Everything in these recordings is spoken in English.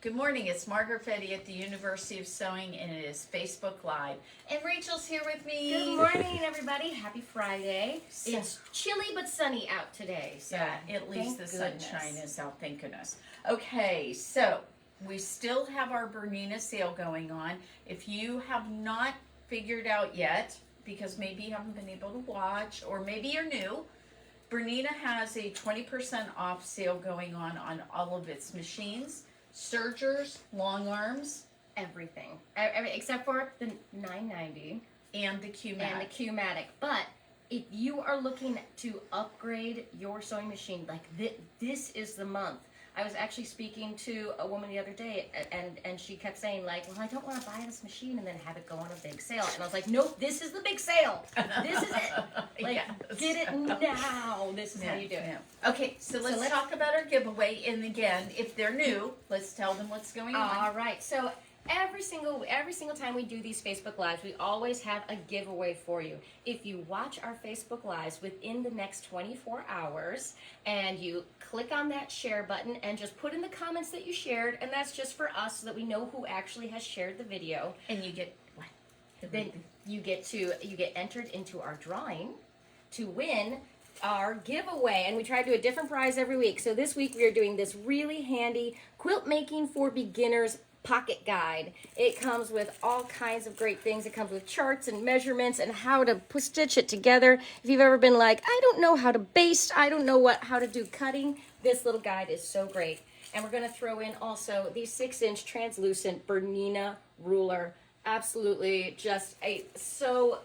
Good morning, it's Margaret Fetty at the University of Sewing, and it is Facebook Live. And Rachel's here with me. Good morning, everybody. Happy Friday. It's chilly but sunny out today. So yeah, at least the goodness. sunshine is out, thank goodness. Okay, so we still have our Bernina sale going on. If you have not figured out yet, because maybe you haven't been able to watch, or maybe you're new, Bernina has a 20% off sale going on all of its machines. Sergers, long arms, Everything. Except for the $9.90 and the Q-Matic. and the Q-Matic. But if you are looking to upgrade your sewing machine, like this is the month. I was actually speaking to a woman the other day, and she kept saying, like, well, I don't want to buy this machine and then have it go on a big sale. And I was like, nope, this is the big sale. This is it. Like, Yes. get it now. This is how you do it. Yeah. Okay, so let's talk about our giveaway. And again, if they're new, let's tell them what's going on. All right. So every single time we do these Facebook Lives, we always have a giveaway for you. If you watch our Facebook Lives within the next 24 hours and you click on that share button and just put in the comments that you shared, and that's just for us so that we know who actually has shared the video. And you get what? Then you get entered into our drawing to win our giveaway, and we try to do a different prize every week. So this week we are doing this really handy quilt making for beginners pocket guide. It comes with all kinds of great things. It comes with charts and measurements and how to stitch it together. If you've ever been like, I don't know how to baste, I don't know how to do cutting, this little guide is so great. And we're going to throw in also the 6-inch translucent Bernina ruler. Absolutely just so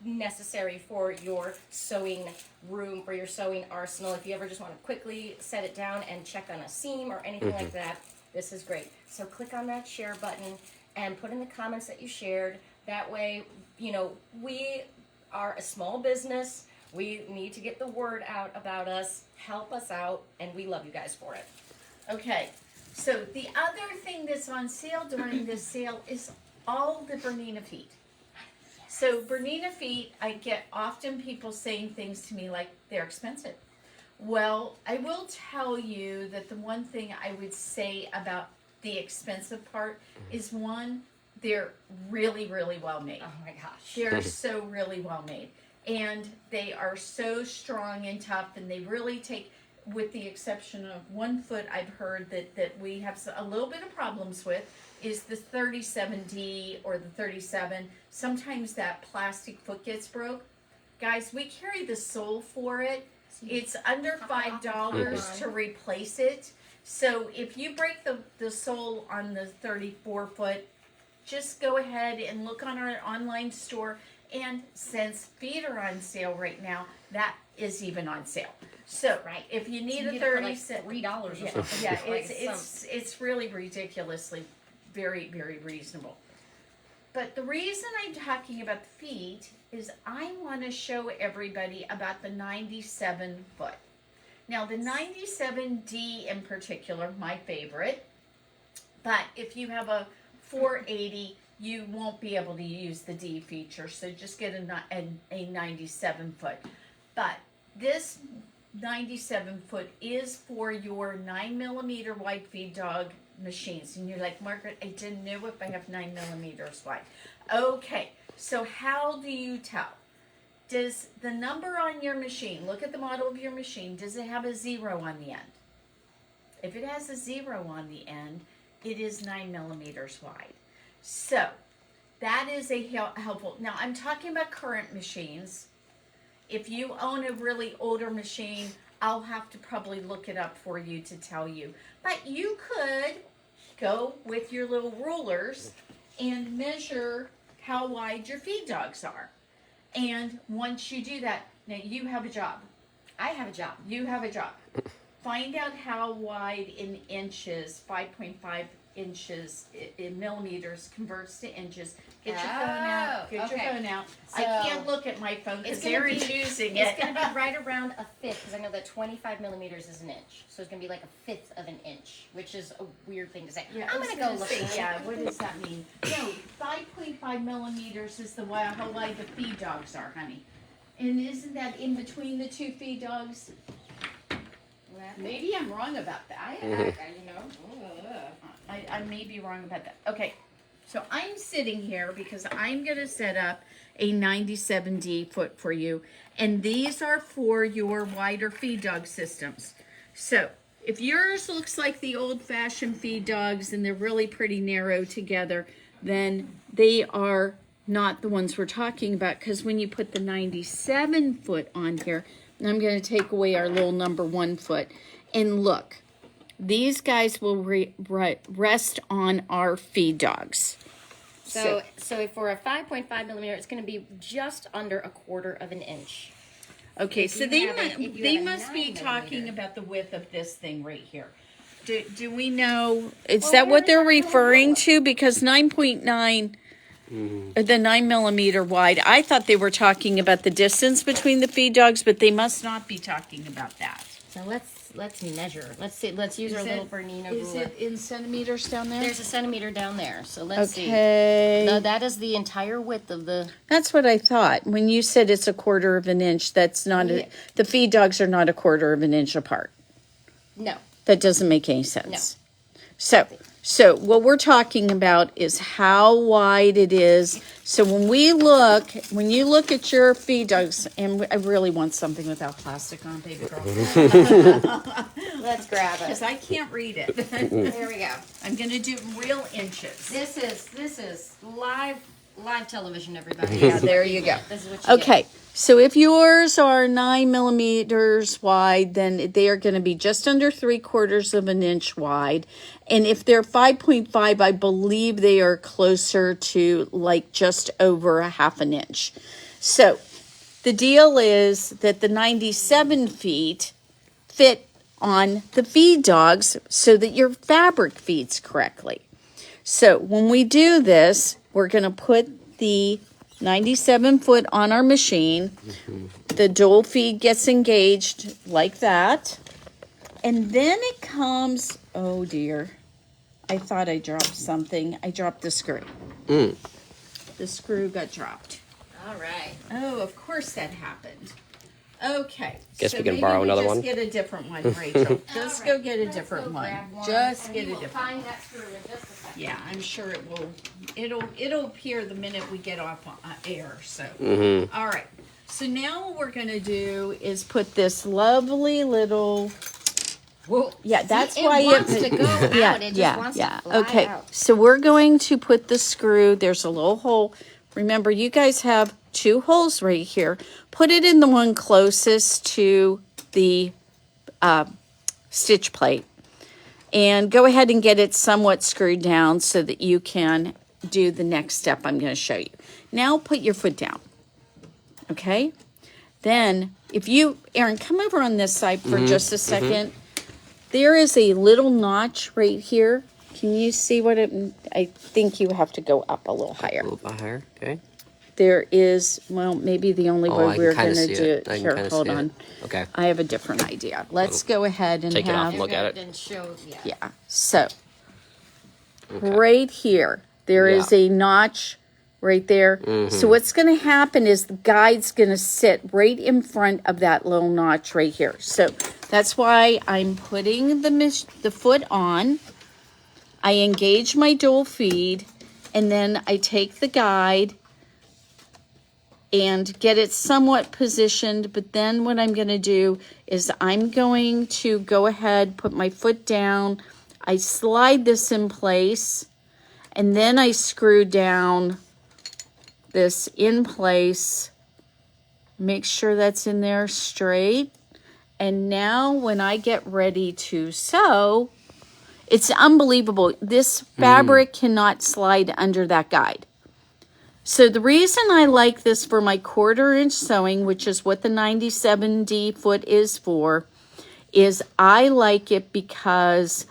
necessary for your sewing room, for your sewing arsenal. If you ever just want to quickly set it down and check on a seam or anything like that, this is great. So click on that share button and put in the comments that you shared. That way, you know, we are a small business. We need to get the word out about us. Help us out, and we love you guys for it. Okay, so the other thing that's on sale during this sale is all the Bernina feet. So Bernina feet, I get often people saying things to me like they're expensive. Well, I will tell you that the one thing I would say about the expensive part is, one, they're really, really well made. Oh my gosh. They're so really well made. And they are so strong and tough, and they really take, with the exception of one foot I've heard that we have a little bit of problems with, is the 37D or the 37. Sometimes that plastic foot gets broke. Guys, we carry the sole for it. It's under $5 to replace it. So if you break the sole on the 34 foot, just go ahead and look on our online store. And since feet are on sale right now, that is even on sale. So if you need a 37, $3 or something. Yeah, it's really ridiculously very, very reasonable. But the reason I'm talking about the feet is I want to show everybody about the 97 foot. Now the 97D in particular, my favorite, but if you have a 480, you won't be able to use the D feature, so just get a 97 foot. But this 97 foot is for your 9mm wide feed dog machines. And you're like, Margaret, I didn't know if I have 9mm wide. Okay, so how do you tell? Does the number on your machine, look at the model of your machine, does it have a 0 on the end? If it has a 0 on the end, it is 9mm wide. So that is a helpful. Now I'm talking about current machines. If you own a really older machine, I'll have to probably look it up for you to tell you. But you could go with your little rulers and measure how wide your feed dogs are. And once you do that, now you have a job. I have a job. You have a job. Find out how wide in inches, 5.5 inches in millimeters converts to inches. Get your phone out. Get your phone out. So I can't look at my phone because Erin's using it. It's going to be right around a fifth, because I know that 25 millimeters is an inch. So it's going to be like a fifth of an inch, which is a weird thing to say. Yeah, I'm going to go look. Yeah, what does that mean? No, 5.5 millimeters is how wide the feed dogs are, honey. And isn't that in between the two feed dogs? Maybe I'm wrong about that. I I may be wrong about that. Okay, so I'm sitting here because I'm going to set up a 97D foot for you, and these are for your wider feed dog systems. So if yours looks like the old-fashioned feed dogs and they're really pretty narrow together, then they are not the ones we're talking about, because when you put the 97 foot on here, I'm going to take away our little number 1 foot, and look, these guys will rest on our feed dogs. So for a 5.5 millimeter, it's going to be just under 1/4 of an inch. Okay, so they they must be talking about the width of this thing right here. Do we know? Is that what they're referring to? Because 9.9, the 9 millimeter wide, I thought they were talking about the distance between the feed dogs, but they must not be talking about that. So let's measure. Let's see. Let's use our little Bernina ruler. Is it in centimeters down there? There's a centimeter down there. So let's see. Okay. No, that is the entire width of the. That's what I thought. When you said it's 1/4 of an inch, that's not the feed dogs are not 1/4 of an inch apart. No. That doesn't make any sense. No. So what we're talking about is how wide it is. So when you look at your feed dogs, and I really want something without plastic on, baby girl. Let's grab it. Because I can't read it. There we go. I'm going to do real inches. This is live television, everybody. Yeah, there you go. This is what you Okay. get. So if yours are 9 millimeters wide, then they are going to be just under 3/4 of an inch wide. And if they're 5.5, I believe they are closer to like just over 1/2 an inch. So the deal is that the 97 feet fit on the feed dogs so that your fabric feeds correctly. So when we do this, we're going to put the 97 foot on our machine. The dual feed gets engaged like that. And then it comes, oh dear, I thought I dropped something. I dropped the screw. The screw got dropped. All right. Oh, of course that happened. Okay. Guess so we can maybe borrow another just one. Get a different one, Rachel. Just go get a different one. Just get a different one. Find that screw in just a second. Yeah, I'm sure it will. It'll appear the minute we get off air. So, all right. So now what we're gonna do is put this lovely little. Whoa. Yeah, that's it why wants to go out. Yeah, It just yeah, wants yeah. to fly Okay, out. so we're going to put the screw. There's a little hole. Remember, you guys have 2 holes right here. Put it in the one closest to the stitch plate. And go ahead and get it somewhat screwed down so that you can do the next step I'm going to show you. Now put your foot down. Okay? Then, Aaron, come over on this side for just a second. There is a little notch right here. Can you see what I think you have to go up a little higher. A little bit higher, okay. There is, well, maybe the only way I we're can going kinda to see do it. it. I can Here, kinda hold see it. on. Okay. I have a different idea. Let's go ahead and Take it off have, and look at it. And show, yeah. So, right here, there is a notch right there. So what's going to happen is the guide's going to sit right in front of that little notch right here. So that's why I'm putting the foot on. I engage my dual feed, and then I take the guide and get it somewhat positioned. But then what I'm going to do is I'm going to go ahead, put my foot down. I slide this in place, and then I screw down this in place. Make sure that's in there straight. And now when I get ready to sew, it's unbelievable. This fabric cannot slide under that guide. So the reason I like this for my 1/4 inch sewing, which is what the 97D foot is for, is I like it because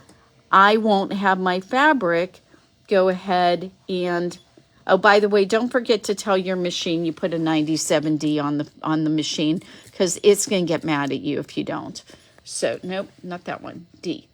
I won't have my fabric go ahead and, oh, by the way, don't forget to tell your machine you put a 97D on the machine, because it's going to get mad at you if you don't. So, nope, not that one. D.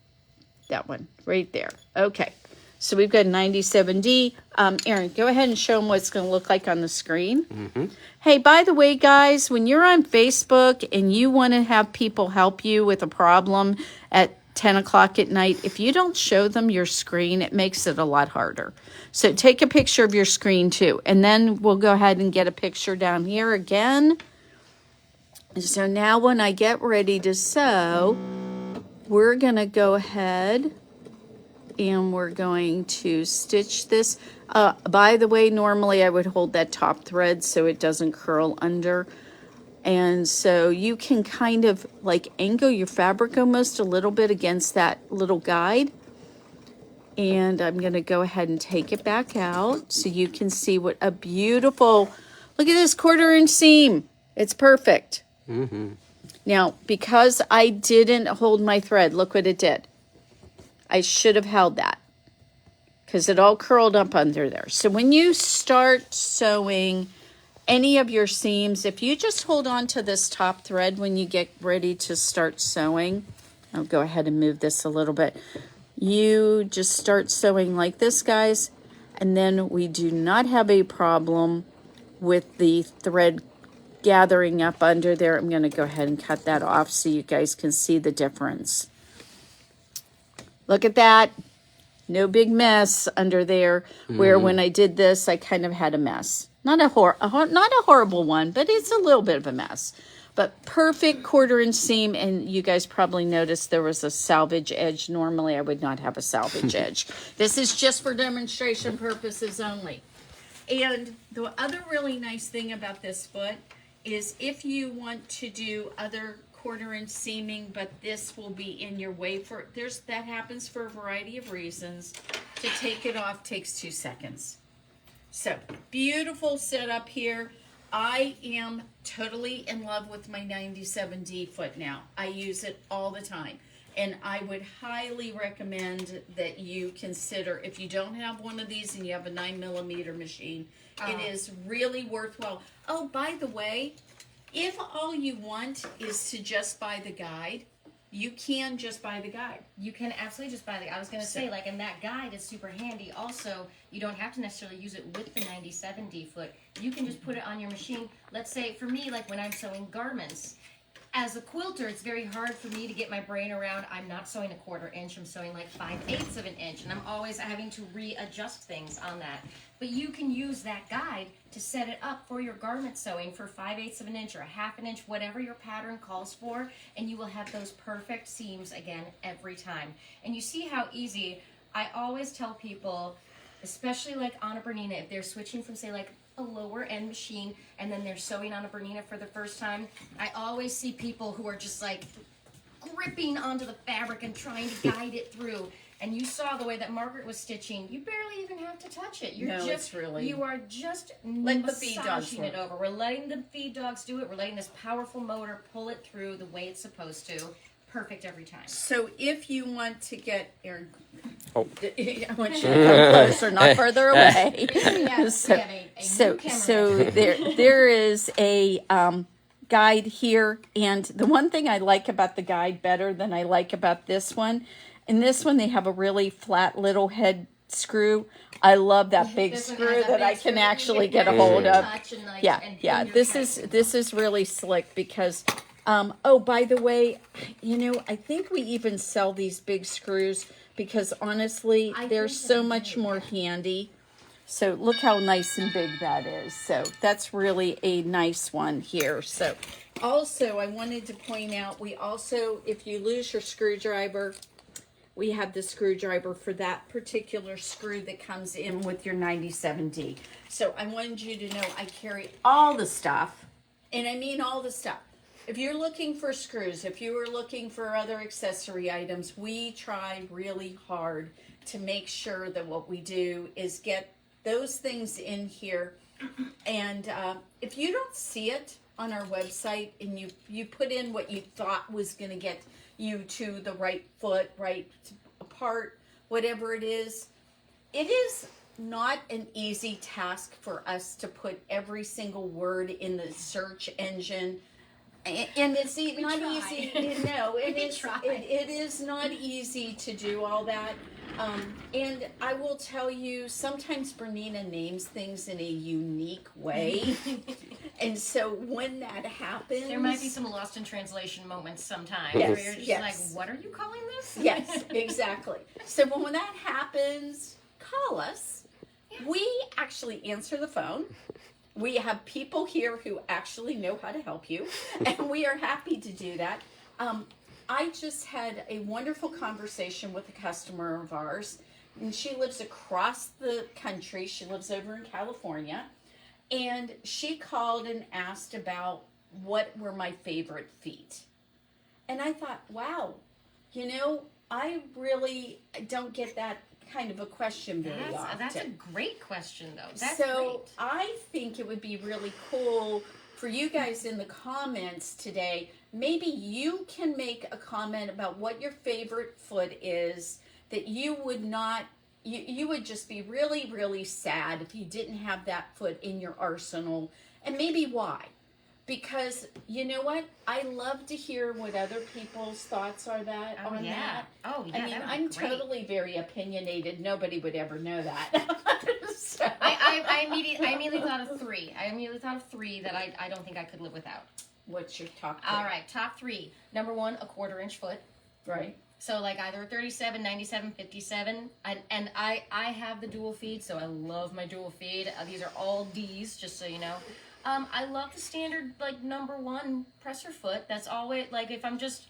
That one right there. Okay. So we've got 97D. Aaron, go ahead and show them what it's going to look like on the screen. Hey, by the way, guys, when you're on Facebook and you want to have people help you with a problem at 10 o'clock at night, if you don't show them your screen, it makes it a lot harder. So take a picture of your screen too. And then we'll go ahead and get a picture down here again. So now when I get ready to sew, we're going to go ahead and we're going to stitch this. By the way, normally I would hold that top thread so it doesn't curl under. And so you can kind of like angle your fabric almost a little bit against that little guide. And I'm going to go ahead and take it back out so you can see what a beautiful, look at this 1/4 inch seam. It's perfect. Mm-hmm. Now, because I didn't hold my thread, look what it did. I should have held that because it all curled up under there. So when you start sewing any of your seams, if you just hold on to this top thread when you get ready to start sewing, I'll go ahead and move this a little bit. You just start sewing like this, guys, and then we do not have a problem with the thread gathering up under there. I'm going to go ahead and cut that off so you guys can see the difference. Look at that. No big mess under there, where when I did this, I kind of had a mess. Not a horrible one, but it's a little bit of a mess. But perfect 1/4 inch seam, and you guys probably noticed there was a salvage edge. Normally, I would not have a salvage edge. This is just for demonstration purposes only. And the other really nice thing about this foot is if you want to do other 1/4 inch seaming, but this will be in your way for, that happens for a variety of reasons. To take it off takes 2 seconds. So, beautiful setup here. I am totally in love with my 97D foot now. I use it all the time. And I would highly recommend that you consider, if you don't have one of these and you have a 9mm machine, it is really worthwhile. Oh, by the way, if all you want is to just buy the guide, you can just buy the guide. You can absolutely just buy the guide. I was going to say, like, and that guide is super handy. Also, you don't have to necessarily use it with the 97D foot. You can just put it on your machine. Let's say, for me, like when I'm sewing garments, as a quilter, it's very hard for me to get my brain around. I'm not sewing a 1/4 inch. I'm sewing like 5/8 of an inch, and I'm always having to readjust things on that. But you can use that guide to set it up for your garment sewing for 5/8 of an inch or a 1/2 inch, whatever your pattern calls for, and you will have those perfect seams again every time. And you see how easy. I always tell people, especially like on a Bernina, if they're switching from, say, like a lower end machine and then they're sewing on a Bernina for the first time, I always see people who are just like gripping onto the fabric and trying to guide it through. And you saw the way that Margaret was stitching. You barely even have to touch it. You are just let the feed dogs massaging it over. We're letting the feed dogs do it. We're letting this powerful motor pull it through the way it's supposed to. Perfect every time. So if you want to get, Erin, I want you to come closer, not further away. So there is a guide here, and the one thing I like about the guide better than I like about this one, in this one they have a really flat little head screw. I love that big screw that I can actually get a hold of. Yeah. This is really slick because. Oh, by the way, you know, I think we even sell these big screws because honestly, they're so much more handy. So look how nice and big that is. So that's really a nice one here. So also I wanted to point out, we also, if you lose your screwdriver, we have the screwdriver for that particular screw that comes in with your 97D. So I wanted you to know I carry all the stuff, and I mean all the stuff. If you're looking for screws, if you are looking for other accessory items, we try really hard to make sure that what we do is get those things in here. And if you don't see it on our website and you put in what you thought was going to get you to the right foot, right part, whatever it is not an easy task for us to put every single word in the search engine. And it's not easy. No, it is not easy to do all that. And I will tell you, sometimes Bernina names things in a unique way. And so when that happens, There might be some lost in translation moments sometimes Yes, where you're just yes. like, what are you calling this? Yes, exactly. So when that happens, call us. We actually answer the phone. We have people here who actually know how to help you, and we are happy to do that. I just had a wonderful conversation with a customer of ours, and she lives across the country. She lives over in California, and she called and asked about what were my favorite feet. And I thought, wow, I really don't get that kind of a question very often. That's a great question, though. That's so great. I think it would be really cool for you guys in the comments today. Maybe you can make a comment about what your favorite foot is that you would not, you would just be really, really sad if you didn't have that foot in your arsenal, and maybe why. Because you know what? I love to hear what other people's thoughts are that. Oh, on yeah. that. Oh, yeah. I mean, that would be I'm great. totally very opinionated. Nobody would ever know that. So. I immediately thought of three. I immediately thought of three that I don't think I could live without. What's your top three? All right, top three. Number one, a 1/4 inch foot. Right. So like either 37, 97, 57. And I have the dual feed, so I love my dual feed. These are all D's, just so you know. I love the standard like number one presser foot. That's always like if I'm just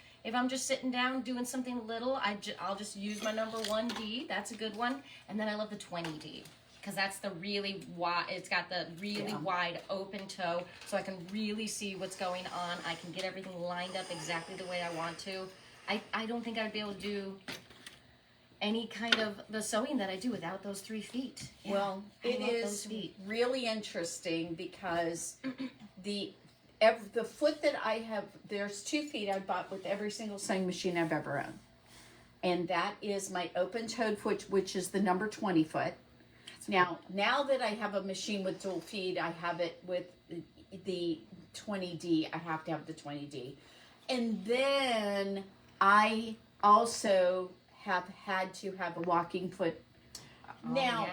sitting down doing something little, I'll just use my number 1D. That's a good one. And then I love the 20D because that's the really wide. It's got the really wide open toe, so I can really see what's going on. I can get everything lined up exactly the way I want to. I don't think I'd be able to do any kind of the sewing that I do without those 3 feet. Yeah, Well, it is really interesting because the foot that I have, there's 2 feet I bought with every single sewing machine I've ever owned. And that is my open-toed foot, which is the number 20 foot. Now that I have a machine with dual feed, I have it with the 20D. I have to have the 20D. And then I also have had to have a walking foot. Now,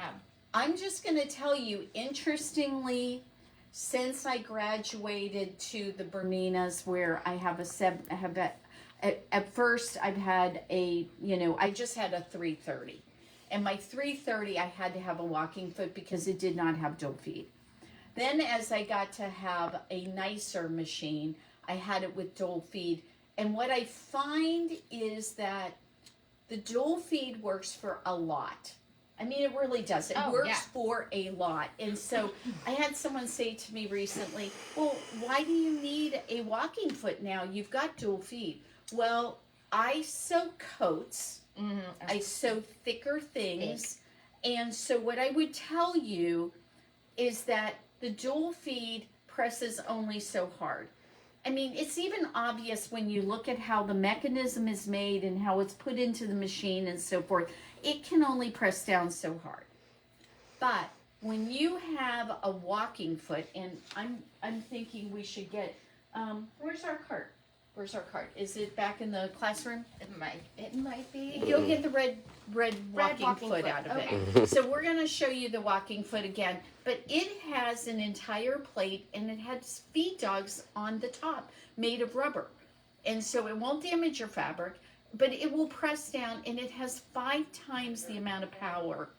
I'm just going to tell you, interestingly, since I graduated to the Berninas, where I have at first I've had I just had a 330. And my 330, I had to have a walking foot because it did not have dual feed. Then as I got to have a nicer machine, I had it with dual feed. And what I find is that the dual feed works for a lot. I mean, it really does. It works for a lot. And so I had someone say to me recently, well, why do you need a walking foot now? You've got dual feed. Well, I sew coats. Mm-hmm. I sew thicker things. And so what I would tell you is that the dual feed presses only so hard. I mean, it's even obvious when you look at how the mechanism is made and how it's put into the machine and so forth. It can only press down so hard. But when you have a walking foot, and I'm thinking we should get, where's our cart? Where's our cart? Is it back in the classroom? It might be. You'll get the red walking foot out of it. So we're going to show you the walking foot again. But it has an entire plate, and it has feed dogs on the top made of rubber. And so it won't damage your fabric, but it will press down, and it has 5 times the amount of power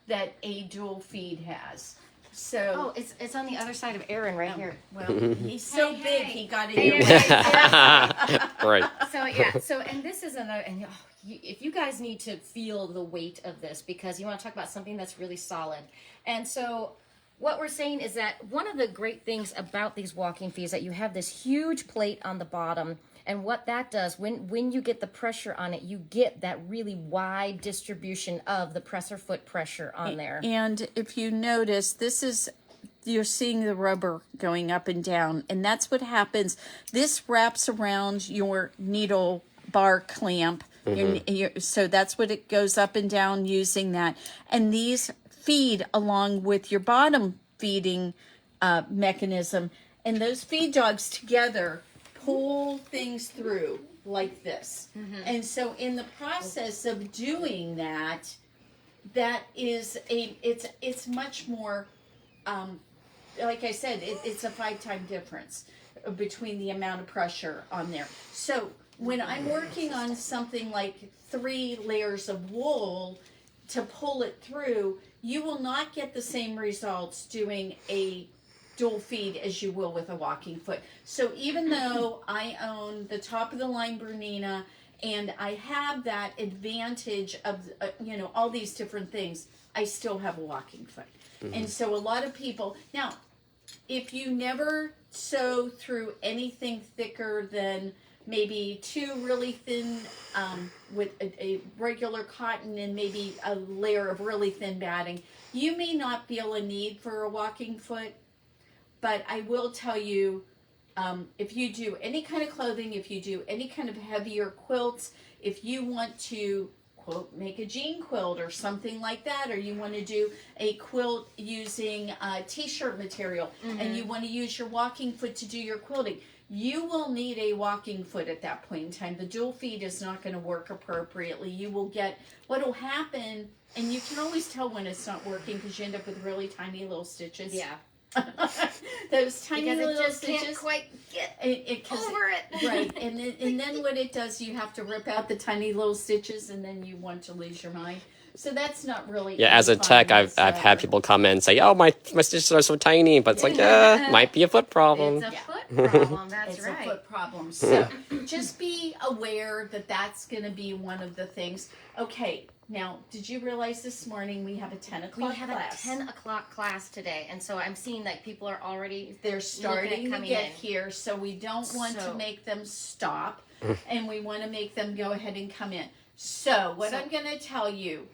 that a dual feed has. So it's on the other side of Aaron right here. Well, he's so big, he got it. Right. So and this is another. And if you guys need to feel the weight of this, because you want to talk about something that's really solid, and so. What we're saying is that one of the great things about these walking feet is that you have this huge plate on the bottom, and what that does, when you get the pressure on it, you get that really wide distribution of the presser foot pressure on there. And if you notice, you're seeing the rubber going up and down, and that's what happens. This wraps around your needle bar clamp, so that's what it goes up and down using that. And these feed along with your bottom feeding mechanism, and those feed dogs together pull things through like this. And so in the process of doing that is it's much more like I said, it's a 5-time difference between the amount of pressure on there. So when I'm working on something like 3 layers of wool to pull it through, you will not get the same results doing a dual feed as you will with a walking foot. So even though I own the top of the line Bernina and I have that advantage of all these different things, I still have a walking foot. And so a lot of people, now if you never sew through anything thicker than maybe 2 really thin with a regular cotton and maybe a layer of really thin batting, you may not feel a need for a walking foot. But I will tell you, if you do any kind of clothing, if you do any kind of heavier quilts, if you want to, quote, make a jean quilt or something like that, or you want to do a quilt using t-shirt material, and you want to use your walking foot to do your quilting, you will need a walking foot at that point in time. The dual feed is not going to work appropriately. You will get, what will happen, and you can always tell when it's not working because you end up with really tiny little stitches. Yeah. Those tiny Because little it just stitches. can't quite get Over it. Right. And then what it does, you have to rip out the tiny little stitches and then you want to lose your mind. So that's not really. Yeah, as a tech, I've had people come in and say, "Oh, my stitches are so tiny," but it's like, might be a foot problem. It's a foot problem. That's it's right. a foot problem. So just be aware that that's going to be one of the things. Okay. Now, did you realize this morning we have a 10 o'clock We have class? a 10 o'clock class today, and so I'm seeing that people are already They're starting to coming get in. here, so we don't want to So- make them stop, and we want to make them go ahead and come in. So what I'm going to tell you,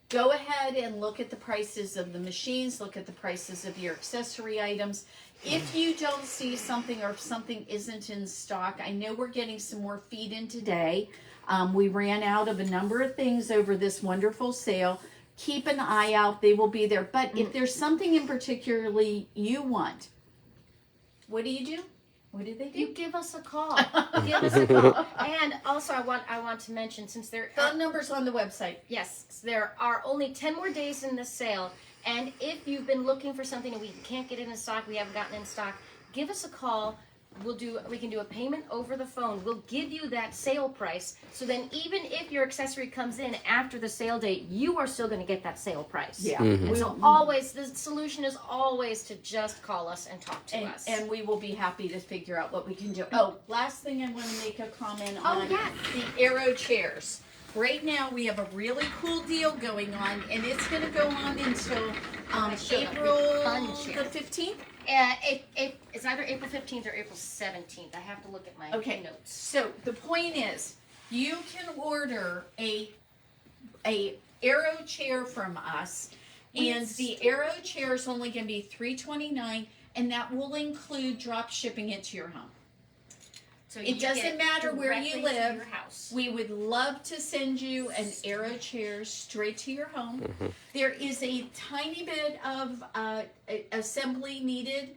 go ahead and look at the prices of the machines, look at the prices of your accessory items. If you don't see something or if something isn't in stock, I know we're getting some more feed in today. We ran out of a number of things over this wonderful sale. Keep an eye out. They will be there. But if there's something in particularly you want, what do? What do they do? You give us a call. Give us a call. And also, I want to mention, since there Phone numbers on the website. yes, there are only 10 more days in this sale, and if you've been looking for something and we can't get it in stock, we haven't gotten it in stock, give us a call. We can do a payment over the phone. We'll give you that sale price. So then even if your accessory comes in after the sale date, you are still going to get that sale price. Yeah. And so always, the solution is always to just call us and talk to us. And we will be happy to figure out what we can do. Oh, last thing I want to make a comment on yes. the Aero chairs. Right now we have a really cool deal going on, and it's going to go on until April the 15th. It's either April 15th or April 17th. I have to look at my Okay. notes. So the point is, you can order a Aero chair from us, and the Aero chair is only going to be $329, and that will include drop shipping it to your home. So It doesn't matter where you directly to live. your house. We would love to send you an Aero chair straight to your home. There is a tiny bit of assembly needed,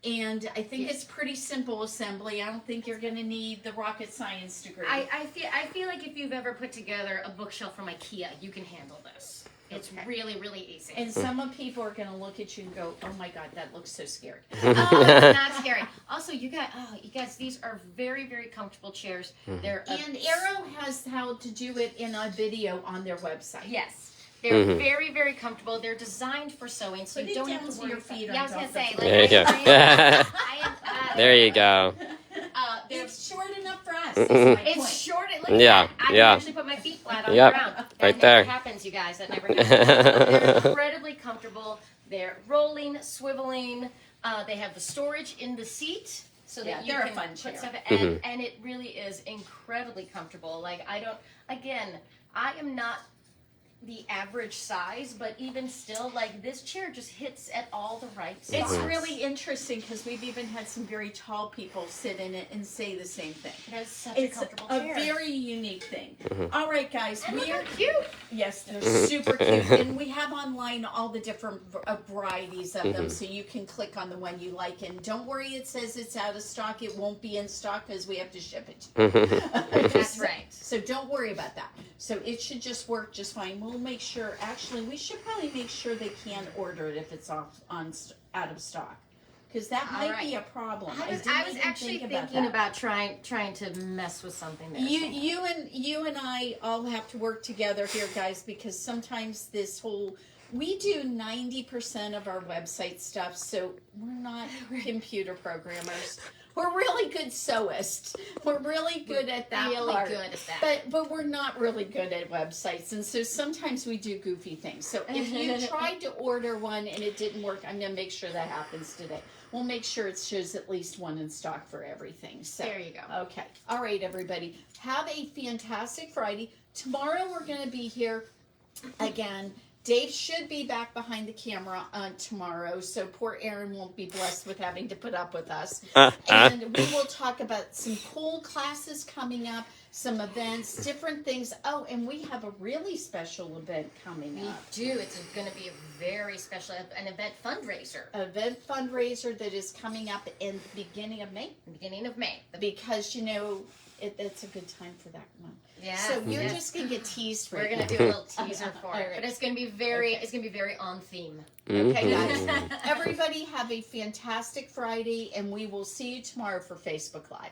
and I think it's pretty simple assembly. I don't think you're going to need the rocket science degree. I feel like if you've ever put together a bookshelf from IKEA, you can handle this. It's really, really easy. And some of people are going to look at you and go, "Oh my God, that looks so scary." It's not scary. Also, you guys, these are very, very comfortable chairs. They're And Aero has how to do it in a video on their website. yes. They're very, very comfortable. They're designed for sewing, so Put you it don't down have to so worry your about- feet Yeah, I was aren't gonna off say. the There you go. There you go. It's short enough for us. Is my It's point. short. Look at Yeah, that. I can yeah. actually put my feet flat on Yep, the ground. That right never there. happens, you guys. That never happens. They're incredibly comfortable. They're rolling, swiveling. They have the storage in the seat, so Yeah, that you they're a can fun put chair. stuff. And it really is incredibly comfortable. Like I am not the average size, but even still, like this chair just hits at all the right spots. It's really interesting because we've even had some very tall people sit in it and say the same thing. It is such It's a comfortable a chair. very unique thing. All right, guys, And look we how are cute. yes, they're super cute, and we have online all the different varieties of them, so you can click on the one you like. And don't worry, it says it's out of stock. It won't be in stock because we have to ship it. That's right. So don't worry about that. So it should just work just fine. We'll make sure. Actually, we should probably make sure they can order it if it's out of stock. because that All might right. be a problem. I was didn't even actually think thinking that. about trying to mess with something there. You and I all have to work together here, guys, because sometimes we do 90% of our website stuff, so we're not computer programmers. We're really good sewists. We're really good at that really part. good at that. But we're not really good at websites, and so sometimes we do goofy things. So if you tried to order one and it didn't work, I'm going to make sure that happens today. We'll make sure it shows at least one in stock for everything. So There you go. Okay. All right, everybody. Have a fantastic Friday. Tomorrow we're going to be here again. Dave should be back behind the camera tomorrow, so poor Aaron won't be blessed with having to put up with us. And we will talk about some cool classes coming up, some events, different things. Oh, and we have a really special event coming We up. do. It's going to be a very special an event fundraiser. Event fundraiser that is coming up in the beginning of May. Beginning of May. Because, it's a good time for that one. Yeah. So you're just gonna get teased. We're Right gonna now. do a little teaser for All it, right. but it's gonna be very on theme. Okay, guys. Everybody have a fantastic Friday, and we will see you tomorrow for Facebook Live.